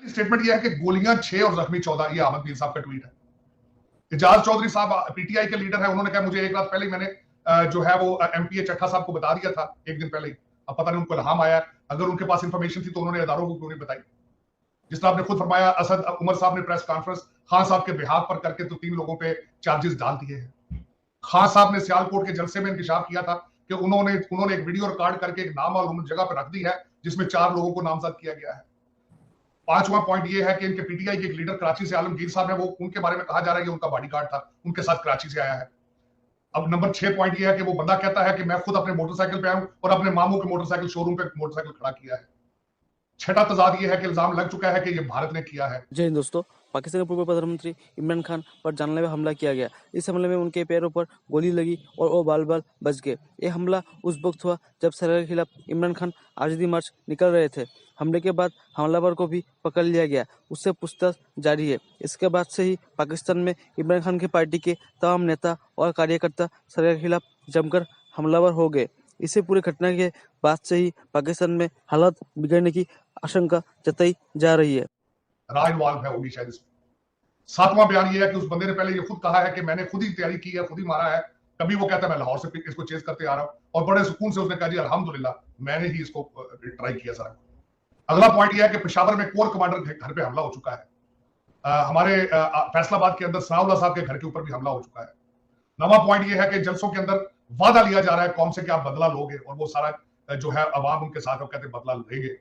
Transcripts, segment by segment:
Statement यह है कि गोलियां 6 और जख्मी 14। ये अहमद मीर साहब का ट्वीट है। एजाज चौधरी साहब पीटीआई के लीडर है, उन्होंने कहा मुझे एक रात पहले ही मैंने जो है वो एमपीए चट्टा साहब को बता दिया था, एक दिन पहले ही। अब पता नहीं उनको इल्हाम आया, अगर उनके पास इंफॉर्मेशन थी तो उन्होंने इदारों को क्यों नहीं बताई। जिस तरह आपने खुद फरमाया, असद उमर साहब ने प्रेस कॉन्फ्रेंस खान साहब के बिहाफ पर करके तो 3 लोगों पे चार्जेस डाल दिए हैं। खान साहब ने सियालकोट के जलसे में इंकशाफ किया था कि उन्होंने एक वीडियो रिकॉर्ड करके एक नामालूम जगह पर रख दी है जिसमें 4 लोगों को नामजद किया गया है। 5वां पॉइंट ये है कि इनके पीटीआई के एक लीडर कराची से आलमगीर साहब है, वो उनके बारे में कहा जा रहा है कि उनका बॉडीगार्ड था, उनके साथ कराची से आया है। अब नंबर 6 पॉइंट ये है कि वो बंदा कहता है कि मैं खुद अपने मोटरसाइकिल पे आया हूं और अपने मामू के मोटरसाइकिल शोरूम पे मोटरसाइकिल खड़ा किया है। छठा तजाद ये है कि इल्जाम लग चुका है कि ये भारत ने किया है। जय हिंद दोस्तों। पाकिस्तान के पूर्व प्रधानमंत्री इमरान खान पर जानलेवा हमला किया गया। इस हमले में उनके पैरों पर गोली लगी और वो बाल बाल बच गए। ये हमला उस वक्त हुआ जब सरकार के खिलाफ इमरान खान आज़ादी मार्च निकल रहे थे। हमले के बाद हमलावर को भी पकड़ लिया गया, उससे पूछताछ जारी है। इसके बाद से ही पाकिस्तान में इमरान खान की पार्टी के तमाम नेता और कार्यकर्ता सरकार के खिलाफ जमकर हमलावर हो गए। इसी पूरी घटना के बाद से ही पाकिस्तान में हालात बिगड़ने की आशंका जताई जा रही है। राय इन्वॉल्व है होगी शायद इसमें। 7वां बयान ये है कि उस बंदे ने पहले ये खुद कहा है कि मैंने खुद ही तैयारी की है, खुद ही मारा है। कभी वो कहता है मैं लाहौर से इसको चेज करते आ रहा हूं, और बड़े सुकून से उसने कहा जी अल्हम्दुलिल्लाह मैंने ही इसको ट्राई किया सारा। अगला पॉइंट ये है कि पेशावर में कोर कमांडर के घर पे हमला हो चुका है। हमारे फैसलाबाद के अंदर सनाउल्लाह साहब के घर के ऊपर भी हमला हो चुका है। 9वां पॉइंट ये है कि जलसों के अंदर वादा लिया जा रहा है कौम से कि आप बदला लोगे, और वो सारा जो है अवाम उनके साथ कहते हैं बदला लेंगे।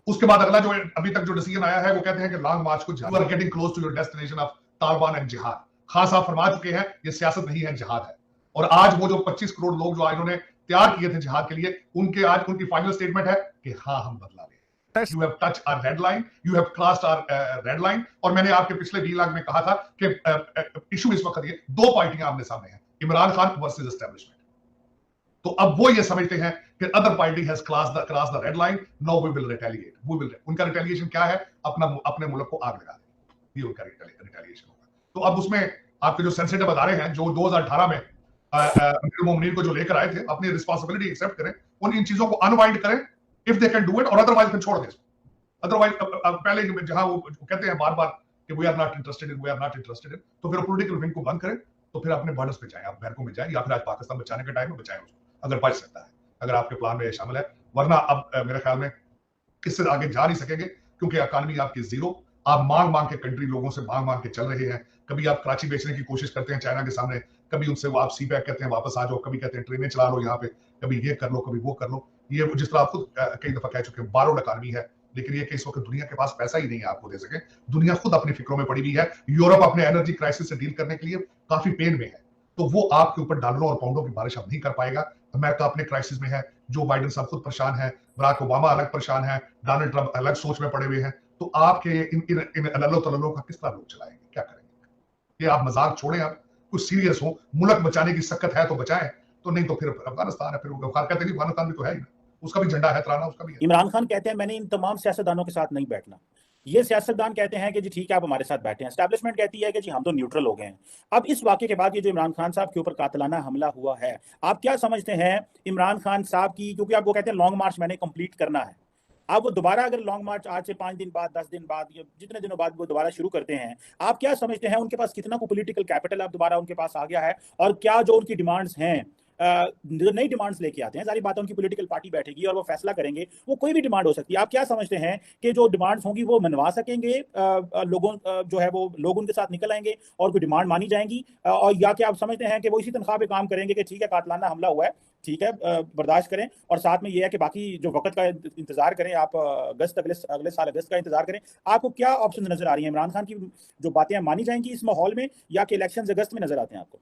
उसके बाद अगला जो अभी तक जो डिसीजन आया है वो कहते हैं कि लॉन्ग मार्च को you are getting close to your destination of Taliban and जिहाद। खान साहब फरमा चुके हैं ये सियासत नहीं है, जिहाद है। और आज वो जो 25 करोड़ लोग जो आज उन्होंने तैयार किए थे जिहाद के लिए, आज उनकी फाइनल स्टेटमेंट है कि हाँ हम बदला लेंगे। You have touch our red line, you have crossed our red line. और मैंने आपके पिछले व्लॉग में कहा था कि इशू इस वक्त ये 2 पार्टियां आमने सामने हैं, इमरान खान वर्सेस एस्टेब्लिशमेंट। तो अब वो ये समझते हैं कि other party has cross the red line, now we will retaliate. उनका रिटेलिएशन क्या है? अपने मुल्क को आग लगा दें, ये उनका रिटेलिएशन होगा। तो अब उसमें आपके जो सेंसिटिव अदारे हैं जो 2018 में अमीरुल मोमिनीन को जो लेकर आए थे, अपनी रिस्पांसिबिलिटी एक्सेप्ट करें, उन इन चीजों को अनवाइंड करें if they can do it, और अदरवाइज फिर छोड़ दें। अदरवाइज पहले जहां वो कहते हैं बार बार कि we are not interested in, तो फिर पॉलिटिकल विंग को बंद करें, तो फिर अपने बॉर्डर्स पे जाएं, आप बैरकों में जाएं, या फिर आज पाकिस्तान बचाने के टाइम में बचाएं उसको, अगर बच सकता है, अगर आपके प्लान में शामिल है। वरना अब मेरे ख्याल में इससे आगे जा नहीं सकेंगे, क्योंकि इकॉनमी आपकी जीरो। आप मांग के कंट्री लोगों से मांग के चल रहे हैं। कभी आप कराची बेचने की कोशिश करते हैं चाइना के सामने, कभी उनसे वो आप सी बैक कहते हैं वापस आ जाओ, कभी कहते हैं ट्रेनें चला लो यहाँ पे, कभी ये कर लो, कभी वो कर लो। ये जिस तरह आप खुद कई दफा कह चुके हैं, बारोड इकॉनमी है। लेकिन ये कि इस वक्त दुनिया के पास पैसा ही नहीं है आपको दे सके। दुनिया खुद अपनी फिक्रों में पड़ी हुई है। यूरोप अपने एनर्जी क्राइसिस से डील करने के लिए काफी पेन में है, तो वो आपके ऊपर डॉलरों और पाउंडों की बारिश अब नहीं कर पाएगा। अमेरिका अपने क्राइसिस में है, जो बाइडेन साहब खुद परेशान है, बराक ओबामा अलग परेशान है, डोनाल्ड ट्रंप अलग सोच में पड़े हुए हैं। तो आपके इन अल्लो तल्लो का किस तरह लोग चलाएंगे, क्या करेंगे? ये आप मजाक छोड़ें, आप कुछ सीरियस हो, मुल्क बचाने की सकत है तो बचाएं, तो नहीं तो फिर अफगानिस्तान है, फिर कहते हैं अफगानिस्तान भी तो है ही ना, उसका भी झंडा है, तराना उसका भी है। इमरान खान कहते हैं मैंने इन तमाम सियासतदानों के साथ नहीं बैठना। ये सियासतदान कहते हैं कि जी ठीक है आप हमारे साथ बैठे हैं। एस्टैब्लिशमेंट कहती है कि जी हम तो न्यूट्रल हो गए हैं। अब इस वाकये के बाद ये जो इमरान खान साहब के ऊपर कातलाना हमला हुआ है, आप क्या समझते हैं इमरान खान साहब की, क्योंकि आप वो कहते हैं लॉन्ग मार्च मैंने कंप्लीट करना है, आप वो दोबारा अगर लॉन्ग मार्च आज से 5 दिन बाद, 10 दिन बाद, जितने दिनों बाद वो दोबारा शुरू करते हैं, आप क्या समझते हैं उनके पास कितना को पॉलिटिकल कैपिटल अब दोबारा उनके पास आ गया है? और क्या जो उनकी डिमांड्स हैं, नई डिमांड्स लेके आते हैं, सारी बातें उनकी पॉलिटिकल पार्टी बैठेगी और वो फैसला करेंगे, वो कोई भी डिमांड हो सकती है। आप क्या समझते हैं कि जो डिमांड्स होंगी वो मनवा सकेंगे लोगों, जो है वो लोग उनके साथ निकल आएंगे और कोई डिमांड मानी जाएंगी, और या कि आप समझते हैं कि वो इसी तनख्वाह पे काम करेंगे कि ठीक है कातलाना हमला हुआ है, ठीक है बर्दाश्त करें, और साथ में ये है कि बाकी जो वक्त का इंतजार करें, आप अगस्त अगले साल अगस्त का इंतजार करें। आपको क्या ऑप्शन नजर आ रही है? इमरान खान की जो बातें मानी जाएंगी इस माहौल में, या कि इलेक्शन अगस्त में नजर आते हैं आपको?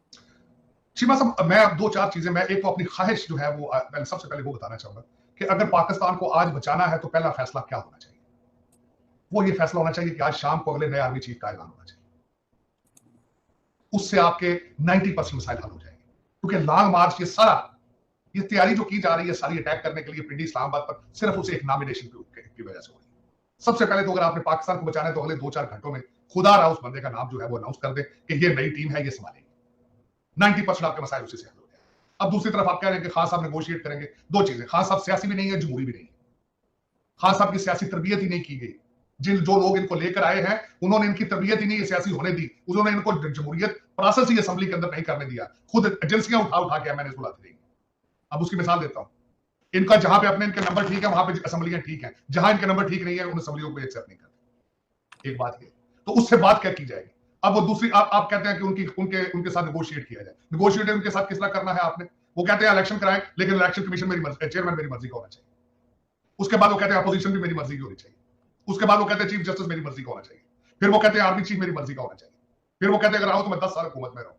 शीमा साहब, मैं अब 2-4 चीजें, मैं एक तो अपनी ख्वाहिश जो है वो सबसे पहले वो बताना चाहूंगा कि अगर पाकिस्तान को आज बचाना है तो पहला फैसला क्या होना चाहिए? वो ये फैसला होना चाहिए कि आज शाम को अगले नए आर्मी चीफ का ऐलान होना चाहिए। उससे आपके 90% मसाइल हल हो जाएंगे, क्योंकि लॉन्ग मार्च ये तैयारी जो की जा रही है सारी अटैक करने के लिए पिंडी इस्लामाबाद पर, सिर्फ उसे एक नॉमिनेशन की वजह से हो रही है। सबसे पहले तो अगर आपने पाकिस्तान को बचाना है तो अगले 2-4 घंटों में खुदा रहा उस बंदे का नाम जो है वो अनाउंस कर दे कि ये नई टीम है, ये संभालेगी। 90% आपके मसाइल उसी से हल हो जाए। अब दूसरी तरफ आप कह रहे हैं कि खान साहब नेगोशिएट करेंगे। 2 चीजें, खान साहब सियासी भी नहीं है, जमहूरी भी नहीं है। खान साहब की सियासी तरबियत ही नहीं की गई। जो लोग इनको लेकर आए हैं उन्होंने इनकी तरबियत ही नहीं सियासी होने दी, उन्होंने इनको जमहूरियत प्रोसेस ही असेंबली के अंदर नहीं करने दिया, खुद एजेंसियां उठा उठा के मैंने बुलाती रही। अब उसकी मिसाल देता हूं, इनका जहां पे अपने इनके नंबर ठीक है वहां पे असेंबलियां ठीक है, जहां इनके नंबर ठीक नहीं है उन असेंबलियों को एक्सेप्ट नहीं करते। एक बात ये, तो उससे बात क्या की जाएगी? अब वो दूसरी आप कहते हैं कि उनके साथ नेगोशिएट किया जाए। नेगोशिएट उनके साथ किस तरह करना है आपने? वो कहते हैं इलेक्शन कराएं, लेकिन इलेक्शन कमीशन मेरी मर्जी, चेयरमैन मेरी मर्जी का होना चाहिए। उसके बाद वो कहते हैं अपोजिशन भी मेरी मर्जी की होनी चाहिए। उसके बाद वो कहते हैं चीफ जस्टिस मेरी मर्जी का होना चाहिए। फिर वो कहते हैं आर्मी चीफ मेरी मर्जी का होना चाहिए। फिर वो कहते हैं अगर आओ तो मैं 10 साल हुकूमत में रहूं।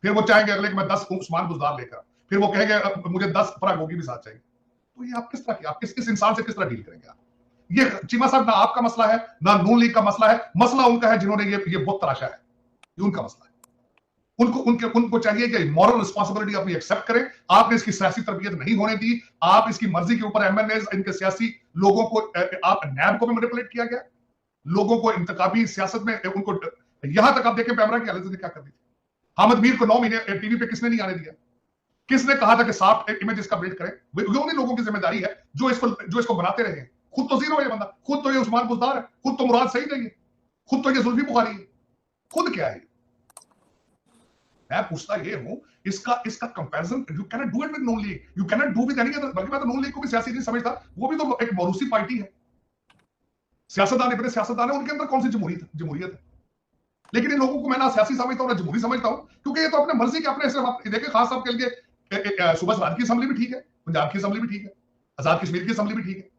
फिर वो चाहेंगे अगले कि मैं 10 उस्मान बुजदार लेकर, फिर वो कहेंगे मुझे 10 फराग होगी भी साथ चाहिए। तो ये आप किस तरह की, आप इस इंसान से किस तरह डील करेंगे? आप ये चीमा साहब ना आपका मसला है ना नून लीग का मसला है, मसला उनका है जिन्होंने ये बुत तराशा है, ये उनका मसला है। उनको चाहिए कि मॉरल रिस्पांसिबिलिटी अपनी एक्सेप्ट करें। आपने इसकी सियासी तरबियत नहीं होने दी, आप इसकी मर्जी के ऊपर एमएनए इनके सियासी लोगों को, आप नैब को भी मैनिपुलेट किया गया, लोगों को इंतखाबी सियासत में उनको, यहां तक आप देखें पैमरा की हालत ने क्या कर दी थी। हामिद मीर को 9 महीने टीवी पे किसने नहीं आने दिया? किसने कहा था कि सॉफ्ट इमेज इसका ब्रेक करें? ये उन्हीं लोगों की जिम्मेदारी है जो इसको बनाते रहे। खुद तो जीरो है ये बंदा, खुद तो ये उस्मान बुजदार है, खुद तो मुराद सही नहीं है, खुद तो ये जुल्फी बुखारी है, खुद क्या है? मैं पूछता ये हूं, इसका comparison you can not do it with Noon league, you can not do with any other. बल्कि मैं तो नून लीग को भी सियासी नहीं समझता, वो भी तो एक मौरूसी पार्टी है, सियासतदान अपने सियासतदान है, उनके अंदर कौन सी जमहूरियत है? लेकिन इन लोगों को मैं ना सियासी समझता हूं ना जमहूरी समझता हूं, क्योंकि ये तो अपने मर्जी के अपने देखिए, खास तौर के लिए सूबा सराज की असेंबली भी ठीक है, पंजाब की असेंबली भी ठीक है, आजाद कश्मीर की असेंबली भी ठीक है,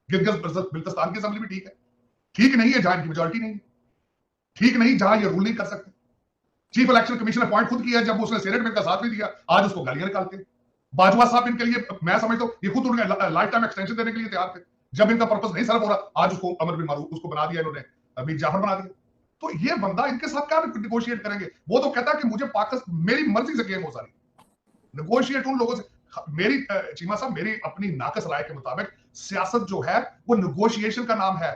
गिलगित बिल्तिस्तान की असेंबली भी ठीक है। ठीक नहीं है जहां इनकी मेजोरिटी नहीं है, ठीक नहीं जहां ये रूल नहीं कर सकते। चीफ इलेक्शन कमीशन अपॉइंट खुद किया, जब उसने सीनेट में इनका साथ नहीं दिया, आज उसको गालियां निकालते हैं। बाजवा साहब इनके लिए, मैं समझता हूं ये खुद उन्हें लाइफ टाइम एक्सटेंशन देने के लिए तैयार थे, जब इनका पर्पस नहीं सर्व हो रहा, आज उसको अमर बिन मारूफ उसको बना दिया इन्होंने, मीर जाफर बना दिया। तो ये बंदा इनके साथ क्या निगोशिएट करेंगे? वो तो कहता है कि मुझे पाकिस्तान मेरी मर्जी से गेम हो सारी, निगोशिएट उन लोगों से। मेरी चीमा साहब, मेरी अपनी नाकस राय के मुताबिक सियासत जो है वो निगोशिएशन का नाम है,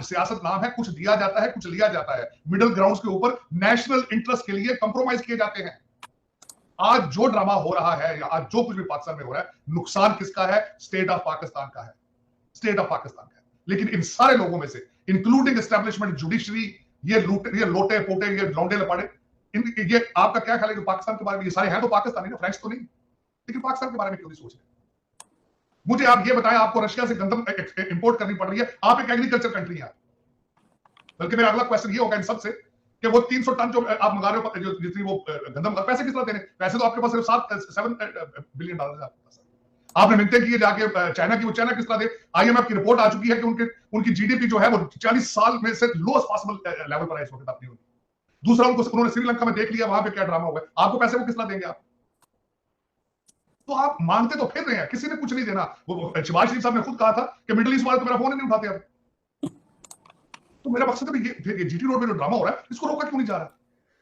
सियासत नाम है, कुछ दिया जाता है कुछ लिया जाता है, मिडिल ग्राउंड्स के ऊपर नेशनल इंटरेस्ट के लिए कंप्रोमाइज किए जाते हैं। आज जो ड्रामा हो रहा है या आज जो कुछ भी पाकिस्तान में हो रहा है, नुकसान किसका है? स्टेट ऑफ पाकिस्तान का है, स्टेट ऑफ पाकिस्तान का है। लेकिन इन सारे लोगों में से, इंक्लूडिंग एस्टेब्लिशमेंट, जुडिशरी, ये लोटे पोटे, ये लौंडे लपाड़े, ये आपका क्या ख्याल है कि पाकिस्तान के बारे में? ये सारे हैं तो पाकिस्तानी ना, फ्रेंच तो नहीं, लेकिन पाकिस्तान के बारे में क्यों नहीं सोच रहे? मुझे आप ये बताएं, आपको रशिया से गंदम इंपोर्ट करनी पड़ रही है, आप एक एग्रीकल्चर कंट्री हैं। बल्कि मेरा अगला क्वेश्चन ये होगा इन सबसे कि वो 300 टन जो आप मंगा रहे हो, जितनी वो गंदम का पैसे किस तरह देने? पैसे तो आपके पास सिर्फ $7 बिलियन है। आपने मिलते की जाके चाइना की, वो चाइना किस तरह दे? आईएमएफ की रिपोर्ट आ चुकी है कि उनकी जीडीपी जो है वो 40 साल में से लोएस्ट पॉसिबल लेवल पर है इस वक्त अपनी। दूसरा, उन्होंने श्रीलंका में देख लिया वहां पे क्या ड्रामा हुआ है, आपको पैसे वो किस तरह देंगे आप? तो आप मांगते तो फिर रहे हैं, किसी ने कुछ नहीं देना। वो शहबाज शरीफ साहब ने खुद कहा था कि मिडिल ईस्ट वाले तो मेरा फोन नहीं उठाते अब। तो मेरा मकसद है ये जीटी रोड में जो ड्रामा हो रहा है, इसको रोका क्यों नहीं जा रहा?